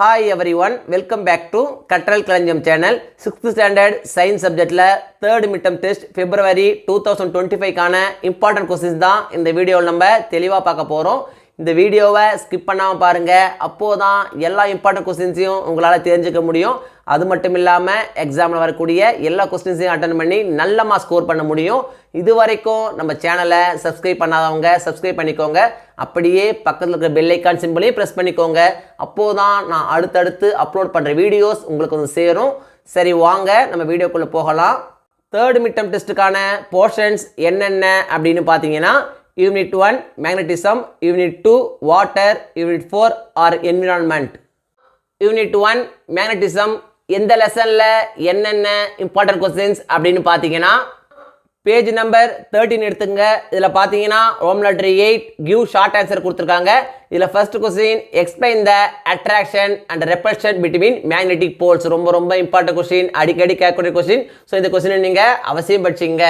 Hi everyone, welcome back to Katral Kalanjam channel. 6th standard science subjectல 3rd midterm test February 2025 கான important questions தான் இந்த வீடியோவில் நம்ம தெளிவாக பார்க்க போகிறோம். இந்த வீடியோவை ஸ்கிப் பண்ணாமல் பாருங்கள், அப்போதான் எல்லா இம்பார்ட்டன்ட் கொஸ்டின்ஸையும் உங்களால் தெரிஞ்சுக்க முடியும். அது மட்டும் இல்லாமல் எக்ஸாமில் வரக்கூடிய எல்லா கொஸ்டின்ஸையும் அட்டன் பண்ணி நல்ல மார்க் ஸ்கோர் பண்ண முடியும். இது வரைக்கும் நம்ம சேனலை சப்ஸ்கிரைப் பண்ணாதவங்க சப்ஸ்கிரைப் பண்ணிக்கோங்க. அப்படியே பக்கத்தில் இருக்கிற பெல் ஐக்கான் சிம்பிளையும் ப்ரெஸ் பண்ணிக்கோங்க. அப்போது தான் நான் அடுத்தடுத்து அப்லோட் பண்ணுற வீடியோஸ் உங்களுக்கு வந்து சேரும். சரி, வாங்க நம்ம வீடியோக்குள்ளே போகலாம். 3rd midterm டெஸ்ட்டுக்கான போர்ஷன்ஸ் என்னென்ன அப்படின்னு பார்த்தீங்கன்னா, Unit 1 magnetism, Unit 2 water, Unit 4 or environment. Unit 1 magnetism எந்த லெசனில் என்னென்ன இம்பார்ட்டன்ட் கொஸ்டின்ஸ் அப்படின்னு பார்த்தீங்கன்னா, பேஜ் நம்பர் 13 எடுத்துங்க. இதில் பார்த்தீங்கன்னா Rome letter 8 give short answer கொடுத்துருக்காங்க. இதில் first question explain the attraction and repulsion between magnetic poles. ரொம்ப இம்பார்ட்டன்ட் கொஸ்டின், அடிக்கடி கேட்கக்கூடிய கொஸ்டின். ஸோ இந்த கொஸ்டினை நீங்கள் அவசியம் படிச்சிங்க.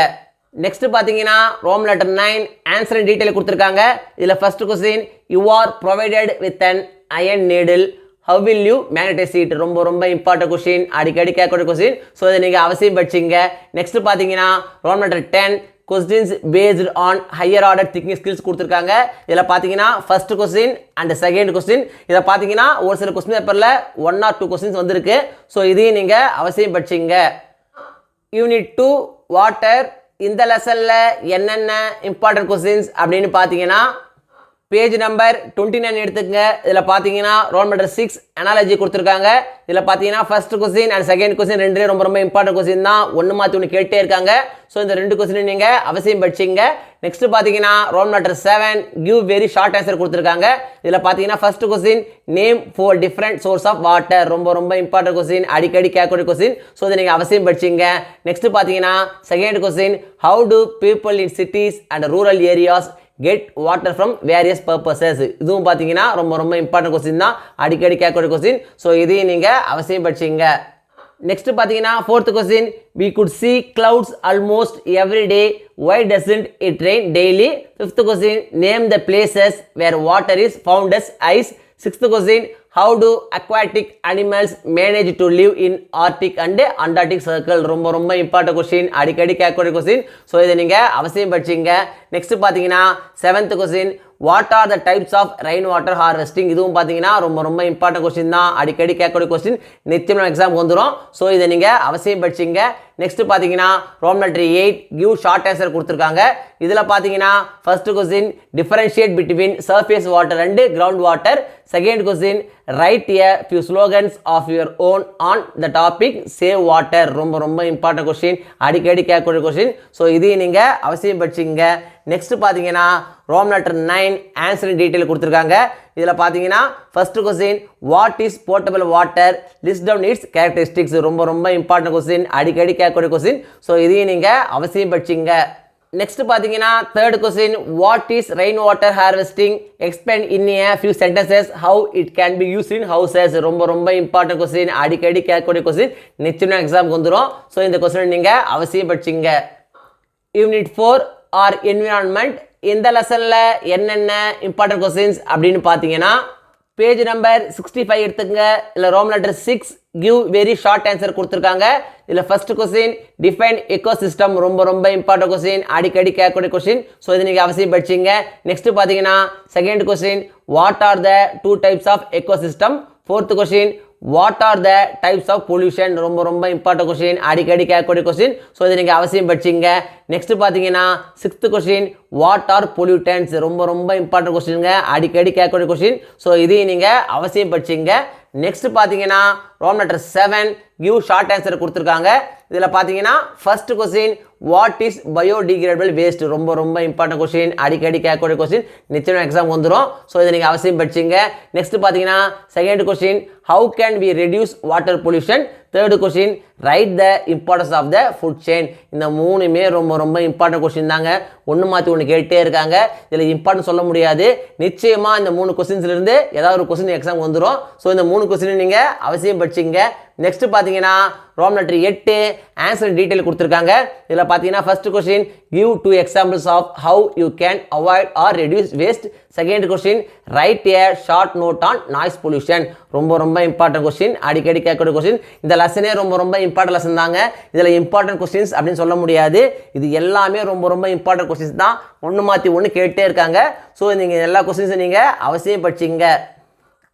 நெக்ஸ்ட் பார்த்தீங்கன்னா Rome letter 9 answer in detail கொடுத்துருக்காங்க. இதில் first question you are provided with an iron needle, how will you magnetize it. ரொம்ப இம்பார்ட்டன்ட் கொஸ்டின், அடிக்கடி கேட்கக்கூடிய கொஸ்டின். ஸோ இதை நீங்கள் அவசியம் படிச்சிங்க. நெக்ஸ்ட் பார்த்தீங்கன்னா Rome letter 10 questions based on higher order thinking skills கொடுத்துருக்காங்க. இதில் பார்த்தீங்கன்னா first question and second question. இதை பார்த்தீங்கன்னா ஒரு சில கொஸ்டின் பேப்பரில் 1 or 2 கொஸ்டின்ஸ் வந்திருக்கு. ஸோ இதையும் நீங்கள் அவசியம் படிச்சிங்க. Unit 2 water. இந்த லெசனில் என்னென்ன இம்பார்ட்டன்ட் கொஸ்டின்ஸ் அப்படின்னு பார்த்தீங்கன்னா, பேஜ் நம்பர் 29 எடுத்துக்கங்க. இதில் பார்த்தீங்கன்னா ரோல் நம்பர் 6 அனாலஜி கொடுத்துருக்காங்க. இதில் பார்த்தீங்கன்னா first question and second question ரெண்டு ரொம்ப இம்பார்ட்டன்ட் கொஸ்டின் தான். ஒன்று மாற்றி ஒன்று கேட்டே இருக்காங்க. ஸோ இந்த 2 கொஸ்டின் நீங்கள் அவசியம் படிச்சிங்க. நெக்ஸ்ட் பார்த்தீங்கன்னா roll number 7 give very short answer கொடுத்துருக்காங்க. இதில் பார்த்தீங்கன்னா first question name 4 different source of water. ரொம்ப இம்பார்ட்டன்ட் கொஸ்டின், அடிக்கடி கேட்கக்கூடிய கொஸ்டின். ஸோ இதை நீங்கள் அவசியம் படிச்சிங்க. நெக்ஸ்ட் பார்த்தீங்கன்னா second question how do people in cities and rural areas get water from various purposes. இதுவும் பார்த்தீங்கன்னா ரொம்ப இம்பார்ட்டன்ட் கொஸ்டின் தான், அடிக்கடி கேட்கக்கூடிய கொஸ்டின். ஸோ இதையும் நீங்கள் அவசியம் படிச்சிங்க. நெக்ஸ்ட் பார்த்தீங்கன்னா fourth question we could see clouds almost every day, why doesn't it rain daily. Fifth question name the places where water is found as ice. Sixth question how do aquatic animals manage to live in Arctic and Antarctic circle. ரொம்ப important question, அடிக்கடி கேட்கக்கூடிய question. So இதை நீங்கள் அவசியம் படிச்சிங்க. Next பார்த்தீங்கன்னா 7th question what are the types of rain water harvesting. இதுவும் பார்த்தீங்கன்னா ரொம்ப இம்பார்ட்டன்ட் கொஸ்டின் தான், அடிக்கடி கேட்கக்கூடிய கொஸ்டின். நிச்சயம் எக்ஸாம் வந்துடும். ஸோ இதை நீங்கள் அவசியம் படிச்சிங்க. நெக்ஸ்ட் பார்த்தீங்கன்னா Rome letter 8 give short answer கொடுத்துருக்காங்க. இதில் பார்த்தீங்கன்னா first question differentiate between surface water and ground water. Second question write a few slogans of your own on the topic save water. ரொம்ப இம்பார்ட்டன்ட் கொஸ்டின், அடிக்கடி கேட்கக்கூடிய question. So இதையும் நீங்கள் அவசியம் படிச்சிங்க. நெக்ஸ்ட் பார்த்தீங்கன்னா Rome letter 9 answer in detail கொடுத்துருக்காங்க. இதில் பார்த்தீங்கன்னா first question what is portable water, list down it's characteristics. ரொம்ப இம்பார்ட்டன்ட் கொஸ்டின், அடிக்கடி கேட்கக்கூடிய கொஸ்டின். ஸோ இதையும் நீங்கள் அவசியம் படிச்சிங்க. நெக்ஸ்ட் பார்த்தீங்கன்னா third question what is rain water harvesting, explain in A few sentences how it can be use in houses. ரொம்ப important question, அடிக்கடி கேட்கக்கூடிய கொஸ்டின். நிச்சயம் எக்ஸாமுக்கு வந்துடும். ஸோ இந்த கொஸ்டின் நீங்கள் அவசியம் படிச்சிங்க. Unit 4 R environment. இந்த லெசனில் என்னென்ன இம்பார்ட்டன்ட் கொஸ்டின்ஸ் அப்படின்னு பார்த்தீங்கன்னா, பேஜ் நம்பர் 65 எடுத்துங்க. இல்லை Roman letter 6 give very short answer கொடுத்துருக்காங்க. இதில் ஃபர்ஸ்ட் கொஸ்டின் டிஃபைன் எக்கோசிஸ்டம். ரொம்ப இம்பார்ட்டன்ட் கொஸ்டின், அடிக்கடி கேட்கக்கூடிய கொஸ்டின். ஸோ இதை நீங்கள் அவசியம் படிச்சிங்க. நெக்ஸ்ட் பார்த்தீங்கன்னா second question what are the 2 types of ecosystem. Fourth question what are the types of pollution. ரொம்ப இம்பார்ட்டன்ட் கொஸ்டின், அடிக்கடி கேட்கக்கூடிய கொஸ்டின். ஸோ இதை நீங்கள் அவசியம் படிச்சிங்க. நெக்ஸ்ட் பார்த்தீங்கன்னா sixth question what are pollutants. ரொம்ப இம்பார்ட்டன்ட் கொஸ்டின்ங்க, அடிக்கடி கேட்கக்கூடிய கொஸ்டின். ஸோ இதையும் நீங்கள் அவசியம் படிச்சிங்க. நெக்ஸ்ட் பார்த்தீங்கன்னா Rome letter 7 give short answer கொடுத்துருக்காங்க. இதில் பார்த்தீங்கன்னா first question what is biodegradable waste. ரொம்ப இம்பார்ட்டன்ட் கொஸ்டின், அடிக்கடி கேட்கக்கூடிய கொஸ்டின். நிச்சயம் எக்ஸாம் வந்துடும். ஸோ இதை நீங்கள் அவசியம் படிச்சிங்க. நெக்ஸ்ட் பார்த்தீங்கன்னா second question how can we reduce water pollution. Third question write the importance of the food chain. இந்த மூணுமே ரொம்ப இம்பார்ட்டன்ட் கொஸ்டின் தாங்க. ஒன்று மாற்றி ஒன்று கேட்டே இருக்காங்க. இதில் இம்பார்ட்டன்ட் சொல்ல முடியாது. நிச்சயமாக இந்த 3 கொஸ்டின்ஸ்லேருந்து ஏதாவது ஒரு கொஸ்டின் எக்ஸாம் வந்துடும். ஸோ இந்த 3 கொஸ்டின் நீங்கள் அவசியம் படிச்சிங்க. நெக்ஸ்ட் பார்த்தீங்கன்னா ரோம் லெட்டர் 8 ஆன்சர் டீட்டெயில் கொடுத்துருக்காங்க. இதில் பார்த்தீங்கன்னா first question give 2 examples of how you can avoid or reduce waste. Second question write a short note on noise pollution. ரொம்ப இம்பார்ட்டன்ட் கொஸ்டின், அடிக்கடி கேட்கக்கூடிய கொஸ்டின். இந்த லெசனே ரொம்ப இம்பார்ட்டன்ட் லெசன் தாங்க. இதில் இம்பார்ட்டன்ட் கொஸ்டின்ஸ் அப்படின்னு சொல்ல முடியாது. இது எல்லாமே ரொம்ப இம்பார்ட்டன்ட் கொஸ்டின்ஸ் தான். ஒன்று மாற்றி ஒன்று கேட்டே இருக்காங்க. ஸோ நீங்கள் எல்லா கொஸ்டின்ஸும் நீங்கள் அவசியம் படிச்சிங்க.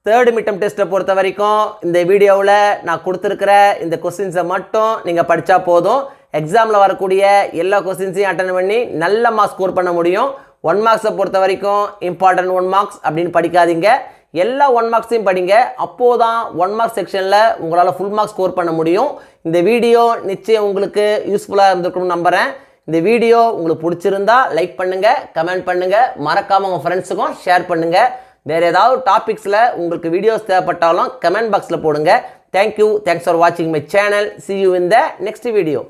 தேர்ட் மிட்டம் டெஸ்ட்டை பொறுத்த வரைக்கும் இந்த வீடியோவில் நான் கொடுத்துருக்கிற இந்த கொஸ்டின்ஸை மட்டும் நீங்கள் படித்தா போதும். எக்ஸாமில் வரக்கூடிய எல்லா கொஸ்டின்ஸையும் அட்டன் பண்ணி நல்ல மார்க்ஸ் ஸ்கோர் பண்ண முடியும். 1 மார்க்ஸை பொறுத்த வரைக்கும் இம்பார்ட்டன்ட் 1 மார்க்ஸ் அப்படின்னு படிக்காதீங்க. எல்லா 1 மார்க்ஸையும் படிங்க. அப்போது தான் 1 மார்க் செக்ஷனில் உங்களால் ஃபுல் மார்க்ஸ் ஸ்கோர் பண்ண முடியும். இந்த வீடியோ நிச்சயம் உங்களுக்கு யூஸ்ஃபுல்லாக இருந்திருக்கணும்னு நம்புகிறேன். இந்த வீடியோ உங்களுக்கு பிடிச்சிருந்தா லைக் பண்ணுங்கள், கமெண்ட் பண்ணுங்கள், மறக்காமல் உங்கள் ஃப்ரெண்ட்ஸுக்கும் ஷேர் பண்ணுங்கள். வேறு ஏதாவது டாபிக்ஸில் உங்களுக்கு வீடியோஸ் தேவைப்பட்டாலும் கமெண்ட் பாக்ஸில் போடுங்க. தேங்க்யூ. தேங்க்ஸ் ஃபார் வாட்சிங் my channel. See you in the next video.